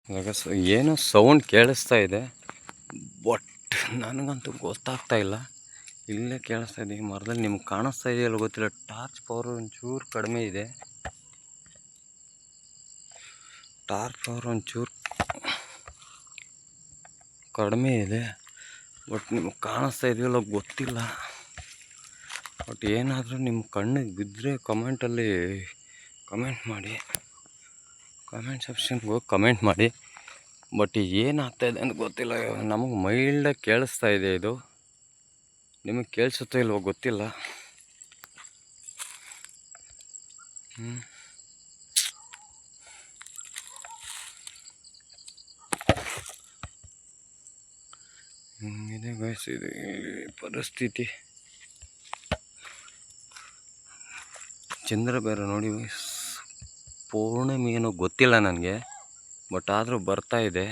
ಇವಾಗ ಏನೋ ಸೌಂಡ್ ಕೇಳಿಸ್ತಾ ಇದೆ, ಬಟ್ ನನಗಂತೂ ಗೊತ್ತಾಗ್ತಾ ಇಲ್ಲ. ಇಲ್ಲೇ ಕೇಳಿಸ್ತಾ ಇದೆ ಈ ಮರದಲ್ಲಿ. ನಿಮ್ಗೆ ಕಾಣಿಸ್ತಾ ಇದೆಯಲ್ಲ ಗೊತ್ತಿಲ್ಲ, ಟಾರ್ಚ್ ಪವರ್ ಒಂಚೂರು ಕಡಿಮೆ ಇದೆ. ಟಾರ್ಚ್ ಪವರ್ ಒಂಚೂರು ಕಡಿಮೆ ಇದೆ, ಬಟ್ ನಿಮ್ಗೆ ಕಾಣಿಸ್ತಾ ಇದೆಯಲ್ಲ ಗೊತ್ತಿಲ್ಲ. ಬಟ್ ಏನಾದರೂ ನಿಮ್ಮ ಕಣ್ಣಿಗೆ ಬಿದ್ದರೆ ಕಮೆಂಟಲ್ಲಿ ಕಮೆಂಟ್ ಮಾಡಿ, ಕಮೆಂಟ್ ಸೆಕ್ಷನ್ಗೆ ಹೋಗಿ ಕಮೆಂಟ್ ಮಾಡಿ. ಬಟ್ ಏನಾಗ್ತಾಯಿದೆ ಅಂತ ಗೊತ್ತಿಲ್ಲ. ನಮಗೆ ಮೈಲ್ಡಾಗಿ ಕೇಳಿಸ್ತಾ ಇದೆ ಇದು, ನಿಮಗೆ ಕೇಳಿಸುತ್ತೋ ಇಲ್ವೋ ಗೊತ್ತಿಲ್ಲ. ಹಿಂಗಿದೆ ಗೈಸ್ ಇದು ಪರಿಸ್ಥಿತಿ. ಚಂದ್ರ ಬೇರೆ ನೋಡಿ ಗೈಸ್, ಪೂರ್ಣಿಮೆ ಏನೋ ಗೊತ್ತಿಲ್ಲ ನನಗೆ, ಬಟ್ ಆದರೂ ಬರ್ತಾ ಇದೆ.